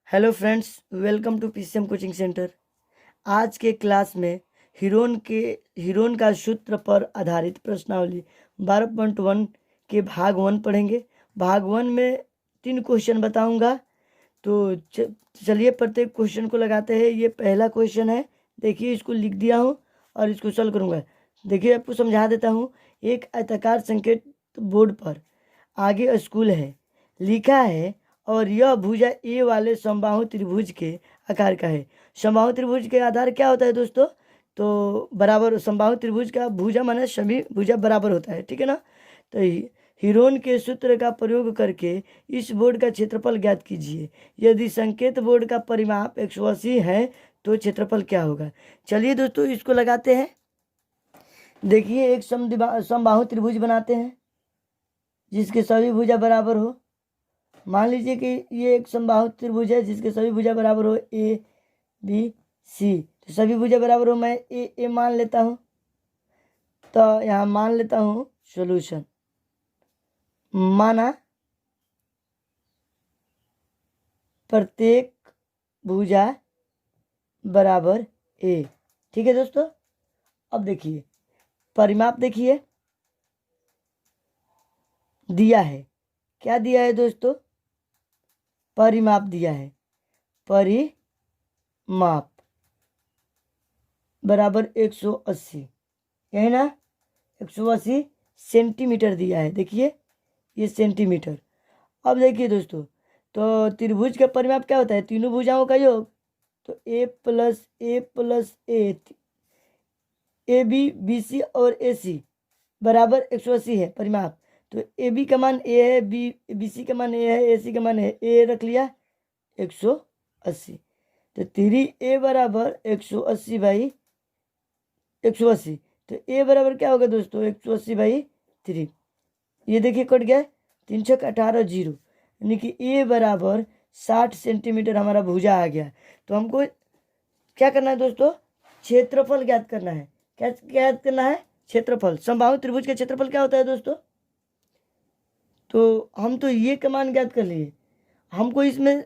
Hello friends, welcome to PCM coaching centre. आज के class में हीरोन का सूत्र पर आधारित प्रश्नावली 12.1 के भाग 1 पढ़ेंगे। भाग 1 में 3 क्वेश्चन बताऊंगा। तो चलिए प्रत्येक क्वेश्चन को लगाते हैं। ये पहला क्वेश्चन है, देखिए इसको लिख दिया हूँ और इसको सॉल्व करूँगा। देखिए आपको समझा देता हूँ। एक आयताकार संकेत बोर्ड पर आगे स्कूल है लिखा है और यह भुजा ए वाले समबाहु त्रिभुज के आकार का है। समबाहु त्रिभुज के आधार क्या होता है दोस्तों? तो बराबर समबाहु त्रिभुज का भुजा माने सभी भुजा बराबर होता है, ठीक है ना। तो हीरोन के सूत्र का प्रयोग करके इस बोर्ड का क्षेत्रफल ज्ञात कीजिए। यदि संकेत बोर्ड का परिमाप 180 है तो क्षेत्रफल क्या होगा? चलिए दोस्तों इसको लगाते हैं। देखिए एक समबाहु त्रिभुज बनाते हैं जिसके सभी भुजा बराबर हो। मान लीजिए कि ये एक समबाहु त्रिभुज है जिसके सभी भुजा बराबर हो, ए बी सी। तो सभी भुजा बराबर हो, मैं ए मान लेता हूँ। तो यहाँ मान लेता हूँ सॉल्यूशन। माना प्रत्येक भुजा बराबर ए, ठीक है दोस्तों। अब देखिए परिमाप, देखिए दिया है, क्या दिया है दोस्तों? परिमाप दिया है। परिमाप बराबर 180, यही ना, 180 सेंटीमीटर दिया है। देखिए ये सेंटीमीटर। अब देखिए दोस्तों, तो त्रिभुज का परिमाप क्या होता है? तीनों भुजाओं का योग। तो A plus A B B C और ए सी बराबर 180 है परिमाप। तो ए बी का मान ए है, बी सी का मान ए है, ए सी का मान है, ए रख लिया 180। तो 3a बराबर 180 बाई 180। तो a बराबर क्या होगा दोस्तों? 180 बाई 3। ये देखिए कट गया, 3 छक 18 जीरो, यानी कि a बराबर 60 सेंटीमीटर हमारा भुजा आ गया। तो हमको क्या करना है दोस्तों? क्षेत्रफल ज्ञात करना है। क्या ज्ञात करना है? क्षेत्रफल। समबाहु त्रिभुज का क्षेत्रफल क्या होता है दोस्तों? तो हम तो ये का मान ज्ञात कर लिए, हमको इसमें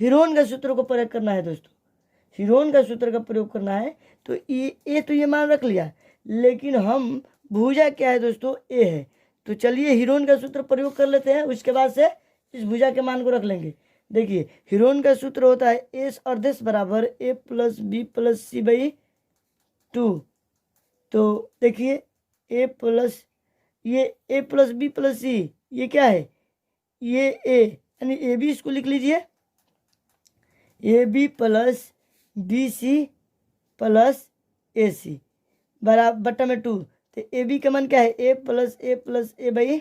हीरोन का सूत्र को प्रयोग करना है दोस्तों। हीरोन का सूत्र का प्रयोग करना है। तो ये तो ये मान रख लिया, लेकिन हम भुजा क्या है दोस्तों? ए है। तो चलिए हीरोन का सूत्र प्रयोग कर लेते हैं, उसके बाद से इस भुजा के मान को रख लेंगे। देखिए हीरोन का सूत्र होता है एस अर्धेश बराबर A plus B plus C by 2। तो देखिए A plus B plus C, ये क्या है? ये ए, यानी ए बी, इसको लिख लीजिए A B plus B C plus A C बराबर बट्टा में 2। तो ए बी का मान क्या है? ए प्लस ए बाई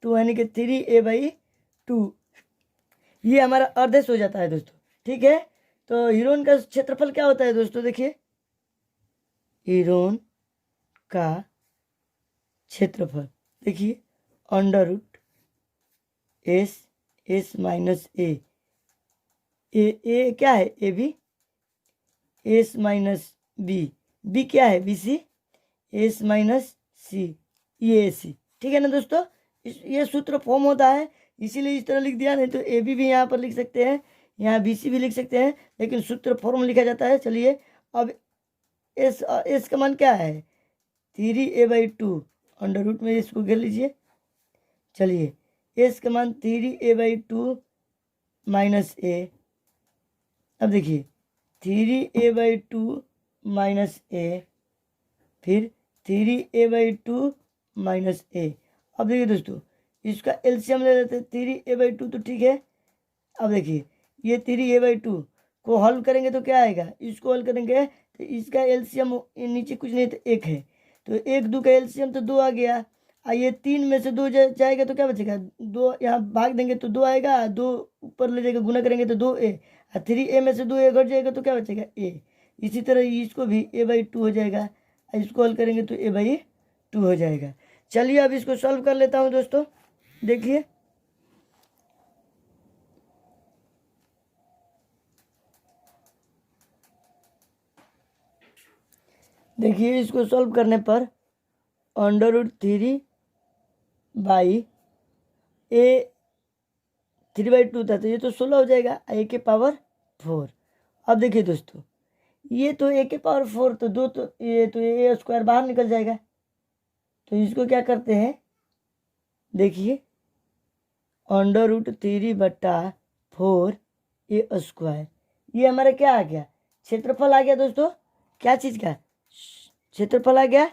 2, यानी कि 3a/2। ये हमारा अर्धेश हो जाता है दोस्तों, ठीक है। तो हीरोन का क्षेत्रफल क्या होता है दोस्तों? देखिए हीरोन का क्षेत्रफल, देखिए under root S minus A क्या है? A B, S minus B क्या है? B C, S minus C, ये ए सी, ठीक है ना दोस्तों। ये सूत्र फॉर्म होता है, इसीलिए इस तरह लिख दिया। नहीं तो ए बी भी यहाँ पर लिख सकते हैं, यहाँ बी सी भी लिख सकते हैं, लेकिन सूत्र फॉर्म लिखा जाता है। चलिए अब एस का मान क्या है? 3a/2 अंडर रूट में इसको घेर लीजिए। चलिए एस का मान 3a/2 माइनस ए। अब देखिए 3a/2 माइनस ए, फिर 3a/2 माइनस ए। अब देखिए दोस्तों इसका एलसीएम ले लेते हैं। 3a/2 तो ठीक है। अब देखिए ये 3a/2 को हल करेंगे तो क्या आएगा? इसको हल करेंगे तो इसका एलसीएम नीचे कुछ नहीं तो 1 है। तो 1 2 का एलसीएम तो 2 आ गया। ये 3 में से 2 जाएगा तो क्या बचेगा? 2 यहाँ भाग देंगे तो 2 आएगा, 2 ऊपर ले जाएगा, गुना करेंगे तो 2a। 3a में से 2a घट जाएगा तो क्या बचेगा? a। इसी तरह इसको भी a/2 हो जाएगा, इसको हल करेंगे तो a/2 हो जाएगा। चलिए अब इसको सॉल्व कर लेता हूँ दोस्तों। देखिए इसको सॉल्व करने पर अंडर रूट 3 बाई ए 3/2 था, तो ये तो 16 हो जाएगा, a⁴। अब देखिए दोस्तों, ये तो a⁴ तो दो, तो ये तो a² बाहर निकल जाएगा। तो इसको क्या करते हैं, देखिए √3/4 a², ये हमारा क्या आ गया, क्षेत्रफल आ गया दोस्तों। क्या चीज़ का क्षेत्रफल आ गया।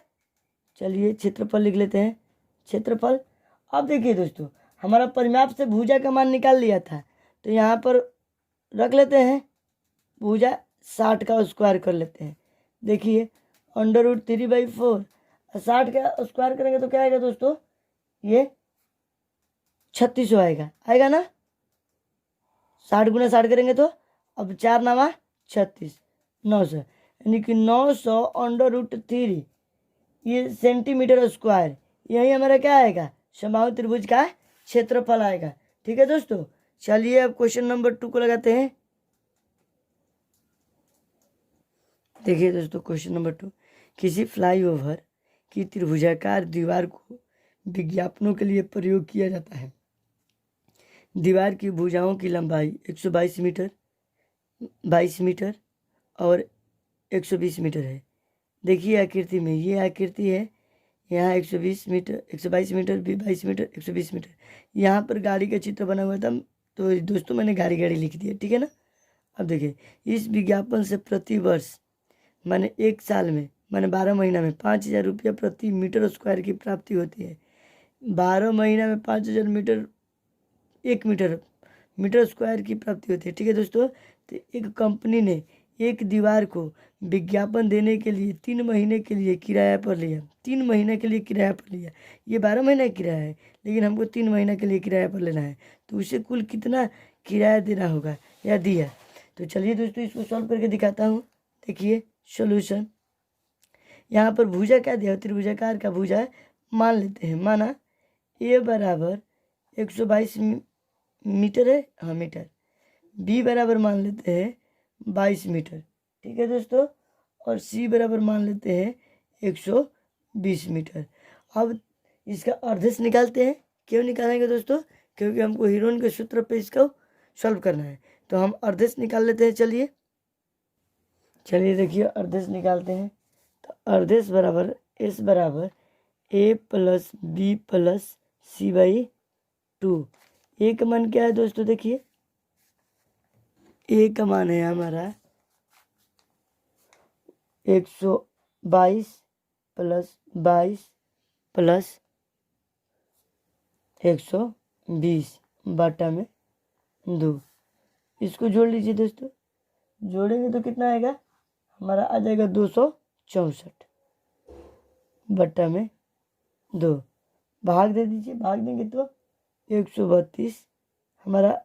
चलिए क्षेत्रफल लिख लेते हैं, क्षेत्रफल। अब देखिए दोस्तों, हमारा परिमाप से भुजा का मान निकाल लिया था, तो यहाँ पर रख लेते हैं भुजा 60 का स्क्वायर कर लेते हैं। देखिए √3/4 60 का स्क्वायर करेंगे तो क्या आएगा दोस्तों, ये 3600 आएगा ना। 60 × 60 करेंगे तो अब 4 9 36 900, यानी कि 900 √3 ये सेंटीमीटर स्क्वायर, यही हमारा क्या आएगा, समबाहु त्रिभुज का क्षेत्रफल आएगा। ठीक है दोस्तों, चलिए अब क्वेश्चन नंबर 2 को लगाते हैं। देखिए दोस्तों क्वेश्चन नंबर 2, किसी फ्लाईओवर की त्रिभुजाकार दीवार को विज्ञापनों के लिए प्रयोग किया जाता है। दीवार की भुजाओं की लंबाई 122 मीटर, 22 मीटर और 120 मीटर है। देखिए आकृति में, ये आकृति है, यहाँ 120 मीटर, 122 मीटर, 22 मीटर, 120 मीटर। यहाँ पर गाड़ी का चित्र बना हुआ था, तो दोस्तों मैंने गाड़ी लिख दिया, ठीक है ना। अब देखिए, इस विज्ञापन से प्रति वर्ष माने 1 साल में माने 12 महीना में 5000 रुपया प्रति मीटर स्क्वायर की प्राप्ति होती है। 12 महीना में 5000 मीटर, 1 मीटर स्क्वायर की प्राप्ति होती है। ठीक है दोस्तों, तो एक कंपनी ने एक दीवार को विज्ञापन देने के लिए 3 महीने के लिए किराया पर लिया। 3 महीने के लिए किराया पर लिया, ये 12 महीने का किराया है, लेकिन हमको 3 महीने के लिए किराया पर लेना है, तो उसे कुल कितना किराया देना होगा या दिया। तो चलिए दोस्तों इसको सॉल्व करके दिखाता हूँ। देखिए सॉल्यूशन, यहाँ पर भुजा क्या दिया, त्रिभुजाकार का भुजा मान लेते हैं, माना a बराबर 122 मीटर है, हाँ मीटर, b बराबर मान लेते हैं 22 मीटर। ठीक है दोस्तों, और c बराबर मान लेते हैं 120 मीटर। अब इसका अर्धेश निकालते हैं। क्यों निकालेंगे दोस्तों, क्योंकि हमको हीरोन के सूत्र पे इसको सॉल्व करना है, तो हम अर्धेश निकाल लेते हैं। चलिए देखिए अर्धेश निकालते हैं। तो अर्धेश बराबर s बराबर a + b + c/2। a का मान क्या है दोस्तों, देखिए a का मान है हमारा 122 + 22 + 120/2। इसको जोड़ लीजिए दोस्तों, जोड़ेंगे तो कितना आएगा, हमारा आ जाएगा 264/2। भाग दे दीजिए, भाग देंगे तो 132 हमारा,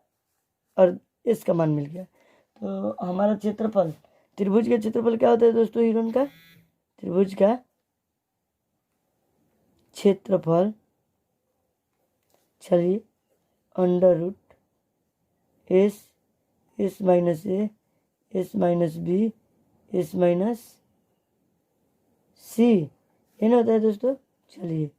और इसका मान मिल गया। तो हमारा क्षेत्रफल, त्रिभुज का क्षेत्रफल क्या होता है दोस्तों, हिरन का त्रिभुज का क्षेत्रफल, चलिए √s s - a s - b s - c ये ना होता है दोस्तों। चलिए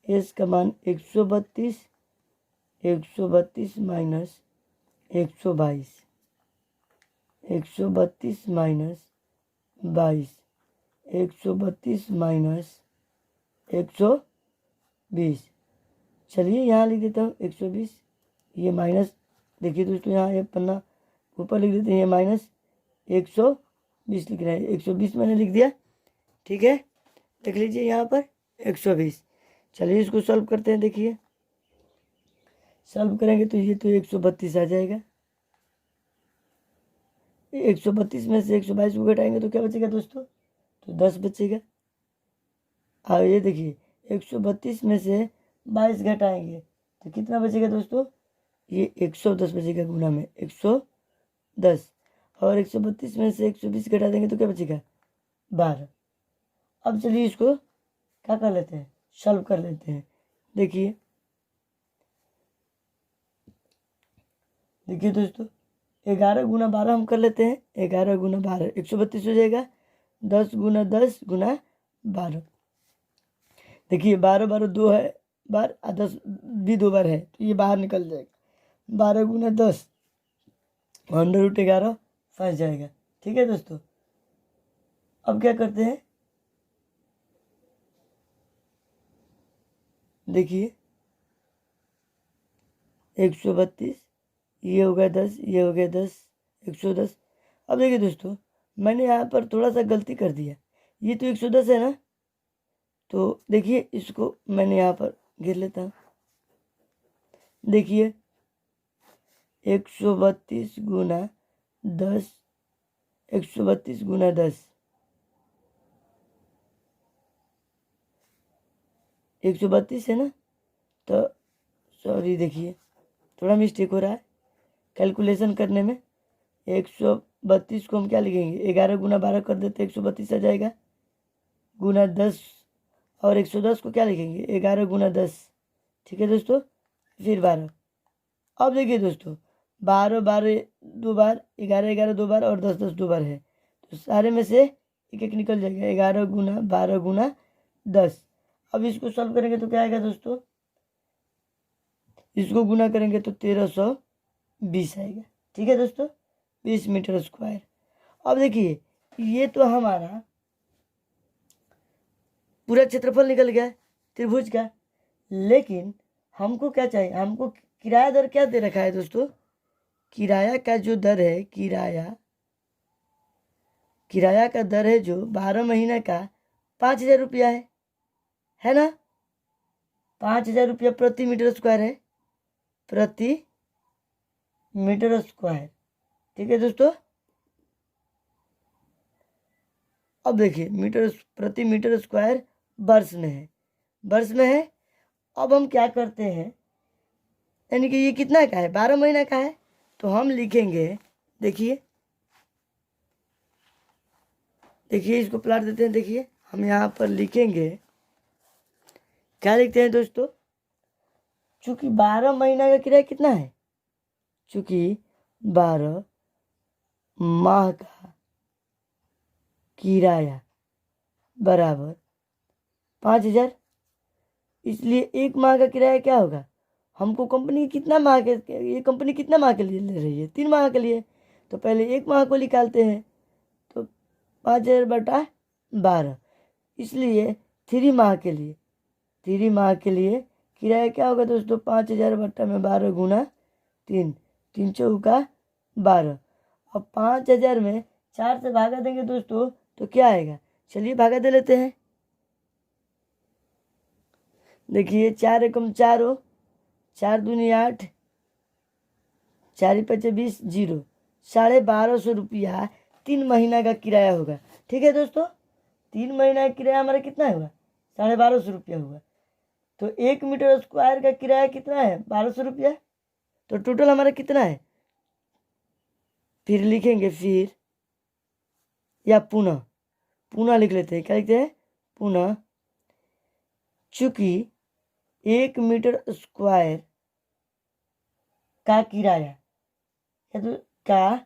s का मान 132 - 122 -132 132 -22 120। चलिए यहाँ लिख देता हूँ 120, ये माइनस, देखिए दोस्तों यहाँ ये पन्ना ऊपर लिख देते हैं, ये -120 लिख रहा है, 120 मैंने लिख दिया। ठीक है, देख लीजिए यहाँ पर 120। चलिए इसको सॉल्व करते हैं। देखिए सॉल्व करेंगे तो ये तो 132 आ जाएगा। 132 में से 122 को घटाएंगे तो क्या बचेगा दोस्तों, तो 10 बचेगा। अब ये देखिए 132 में से 22 घटाएंगे तो कितना बचेगा दोस्तों, ये 110 बचेगा, गुना में 110, और 132 में से 120 घटा देंगे तो क्या बचेगा, 12। अब चलिए इसको क्या कर लेते हैं, सॉल्व कर लेते हैं। देखिए दोस्तों 11 × 12 हम कर लेते हैं, 11 × 12 132 हो जाएगा, 10 × 10 × 12। देखिए 12 12 2 है बार, 10 भी 2 बार है, तो ये बाहर निकल जाएगा। 12 × 10 √11 फंस जाएगा। ठीक है दोस्तों, अब क्या करते हैं, देखिए 132, ये हो गया 10, ये हो गया 10, 110। अब देखिए दोस्तों, मैंने यहाँ पर थोड़ा सा गलती कर दिया, ये तो 110 है ना, तो देखिए इसको मैंने यहाँ पर घेर लेता हूँ। देखिए 132 × 10, 132 × 10, 132 है ना, तो सॉरी देखिए थोड़ा मिस्टेक हो रहा है कैलकुलेशन करने में। 132 को हम क्या लिखेंगे, 11 × 12 कर देते 132 आ जाएगा, गुना 10, और 110 को क्या लिखेंगे, 11 × 10। ठीक है दोस्तों, फिर 12। अब देखिए दोस्तों, 12 12 दो बार, 11 11 दो बार, और 10 10 दो बार है, तो सारे में से एक एक निकल जाएगा, 11 × 12 × 10। अब इसको सॉल्व करेंगे तो क्या आएगा दोस्तों, इसको गुना करेंगे तो 1320 आएगा। ठीक है दोस्तों, 20 मीटर स्क्वायर। अब देखिए ये तो हमारा पूरा क्षेत्रफल निकल गया त्रिभुज का, लेकिन हमको क्या चाहिए, हमको किराया दर क्या दे रखा है दोस्तों, किराया का जो दर है, किराया का दर है जो 12 महीने का 5000 रुपया है ना, 5000 रुपया प्रति मीटर स्क्वायर है, प्रति मीटर स्क्वायर। ठीक है दोस्तों, अब देखिए प्रति मीटर स्क्वायर वर्ष में है, वर्ष में है। अब हम क्या करते हैं, यानी कि ये कितना का है, 12 महीना का है, तो हम लिखेंगे, देखिए इसको प्लाट देते हैं। देखिए हम यहाँ पर लिखेंगे, क्या लिखते हैं दोस्तों, चूंकि 12 महीना का किराया कितना है, चूंकि 12 माह का किराया बराबर 5000, इसलिए एक माह का किराया क्या होगा, हमको कंपनी कितना माह के, ये कंपनी कितना माह के लिए ले रही है, 3 माह के लिए, तो पहले एक माह को निकालते हैं, तो 5000 बटा 12, इसलिए 3 माह के लिए, 3 माह के लिए किराया क्या होगा दोस्तों, 5000 बटा में 12 गुना 3, 3 चौका 12। अब 5000 में 4 से भागा देंगे दोस्तों तो क्या आएगा, चलिए भागा दे लेते हैं। देखिए 4 एकम 4 हो, 4 दूनी 8, 4 5 20, 0, 1250 रुपया 3 महीना का किराया होगा। ठीक है दोस्तों, 3 महीना का किराया हमारा कितना हुआ, 1250 रुपया हुआ, तो 1 मीटर स्क्वायर का किराया कितना है, 1200 रुपया, तो टोटल हमारा कितना है, फिर लिखेंगे, फिर या पुनः लिख लेते हैं, क्या लिखते हैं, पुनः, चूंकि 1 मीटर स्क्वायर का किराया, तो का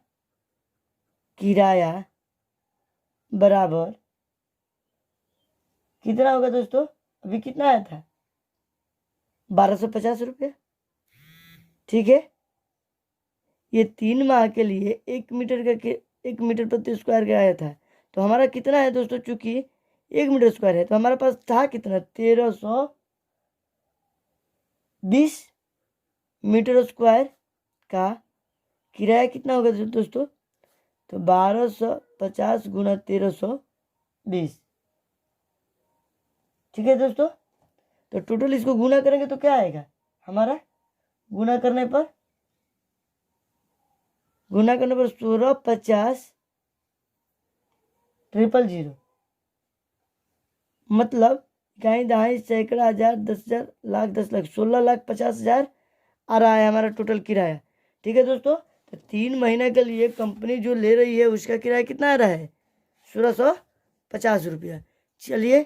किराया बराबर कितना होगा दोस्तों, अभी कितना आया था, 1250 रुपया। ठीक है, ये 3 माह के लिए 1 मीटर का 1 मीटर प्रति स्क्वायर का आया था, तो हमारा कितना है दोस्तों, चूंकि 1 मीटर स्क्वायर है, तो हमारे पास था कितना, 1320 मीटर स्क्वायर का किराया कितना होगा दोस्तों, तो 1250 गुना 1320। ठीक है दोस्तों, तो टोटल इसको गुना करेंगे तो क्या आएगा हमारा, गुना करने पर 16 50 000, मतलब इकाई दहाई सैकड़ा हजार 10,000 लाख 10 लाख 16,50,000 आ रहा है हमारा टोटल किराया। ठीक है दोस्तों, तो 3 महीने के लिए कंपनी जो ले रही है उसका किराया कितना आ रहा है, 1650 रुपया। चलिए,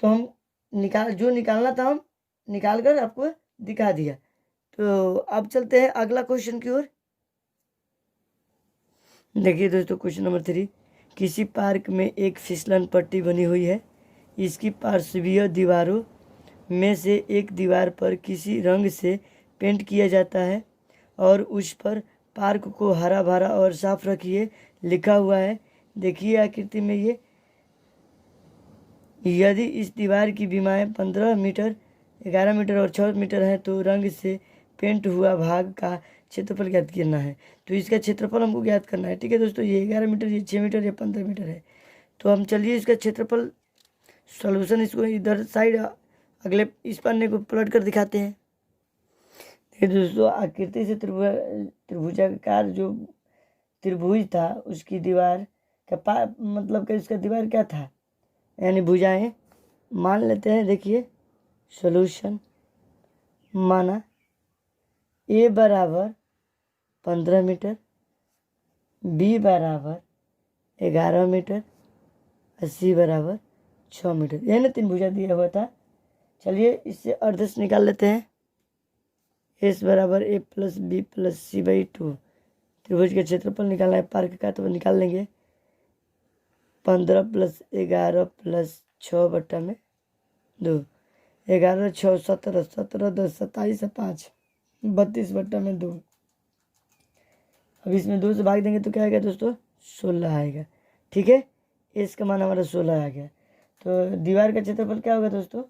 तो हम निकालना था हम निकाल कर आपको दिखा दिया, तो अब चलते हैं अगला क्वेश्चन की ओर। देखिए दोस्तों, क्वेश्चन नंबर 3, किसी पार्क में एक फिसलन पट्टी बनी हुई है, इसकी पार्श्वीय दीवारों में से एक दीवार पर किसी रंग से पेंट किया जाता है और उस पर पार्क को हरा भरा और साफ रखिए लिखा हुआ है। देखिए आकृति में ये, यदि इस दीवार की बीमाएँ 15 मीटर, 11 मीटर और 6 मीटर है तो रंग से पेंट हुआ भाग का क्षेत्रफल ज्ञात करना है। तो इसका क्षेत्रफल हमको ज्ञात करना है। ठीक है दोस्तों, ये 11 मीटर, ये 6 मीटर, ये 15 मीटर है। तो हम चलिए इसका क्षेत्रफल सॉल्यूशन, इसको इधर साइड अगले इस पन्ने को पलट कर दिखाते हैं। देखिए दोस्तों, आकृति से त्रिभुजाकार जो त्रिभुज था उसकी दीवार का मतलब कि इसका दीवार क्या था, यानी भुजाएं मान लेते हैं। देखिए सॉल्यूशन, माना ए बराबर 15 मीटर, बी बराबर 11 मीटर और सी बराबर 6 मीटर। यह ना 3 भुजा दिया हुआ था। चलिए इससे अर्धस निकाल लेते हैं। एस बराबर A plus B plus C by 2। त्रिभुज का क्षेत्रफल निकालना है पार्क का, तो निकाल लेंगे। 15 प्लस 11 प्लस 6 बट्टा में 2, 11 6 17, 17 10 27 5, 32 बट्टा में 2। अब इसमें 2 से भाग देंगे तो क्या आएगा दोस्तों, 16 आएगा। ठीक है, एस का मान हमारा 16 आ गया। तो दीवार का क्षेत्रफल क्या होगा दोस्तों,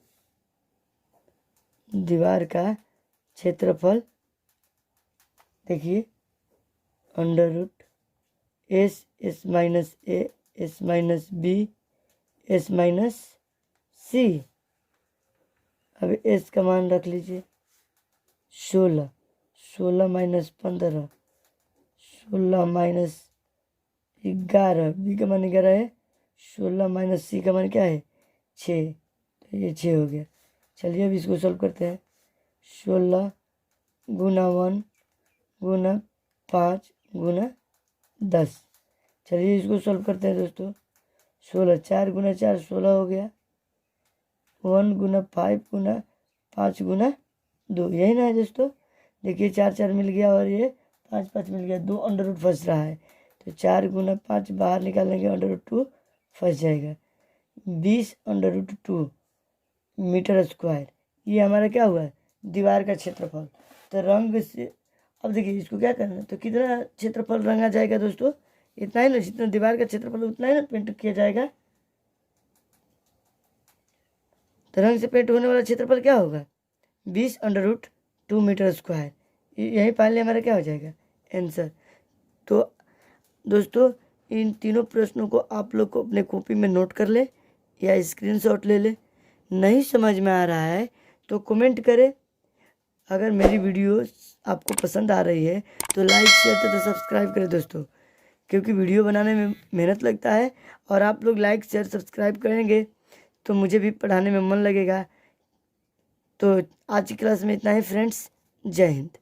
दीवार का क्षेत्रफल देखिए under root S, S minus A, S minus B, S minus C. अब एस का मान रख लीजिए 16, 16 माइनस 15, 16 माइनस 11, बी का मान 11 है, 16 माइनस सी का मान क्या है 6, तो ये 6 हो गया। चलिए अब इसको सॉल्व करते हैं। 16 गुना 1 गुना 5 गुना 10। चलिए इसको सॉल्व करते हैं दोस्तों। 16 4 गुना 4 16 हो गया, 1 गुना 5 गुना 5 गुना 2, यही ना है दोस्तों। देखिए 4 4 मिल गया और ये 5 5 मिल गया, 2 अंडर रूट फंस रहा है। तो 4 गुना 5 बाहर निकालेंगे, अंडर रूट 2 फंस जाएगा। 20 अंडर रूट 2 मीटर स्क्वायर, ये हमारा क्या हुआ है, दीवार का क्षेत्रफल। तो रंग से अब देखिए इसको क्या करना है, तो कितना क्षेत्रफल रंगा जाएगा दोस्तों, इतना ही ना, जितना दीवार का क्षेत्रफल उतना ही ना पेंट किया जाएगा। तो रंग से पेंट होने वाला क्षेत्रफल क्या होगा, 20 अंडर रूट 2 मीटर स्क्वायर। यही पहले हमारा क्या हो जाएगा आंसर। तो दोस्तों इन तीनों प्रश्नों को आप लोग को अपने कॉपी में नोट कर ले या स्क्रीनशॉट ले ले। नहीं समझ में आ रहा है तो कमेंट करें। अगर मेरी वीडियो आपको पसंद आ रही है तो लाइक शेयर तथा सब्सक्राइब करें दोस्तों, क्योंकि वीडियो बनाने में मेहनत लगता है और आप लोग लाइक शेयर सब्सक्राइब करेंगे तो मुझे भी पढ़ाने में मन लगेगा। तो आज की क्लास में इतना ही फ्रेंड्स, जय हिंद।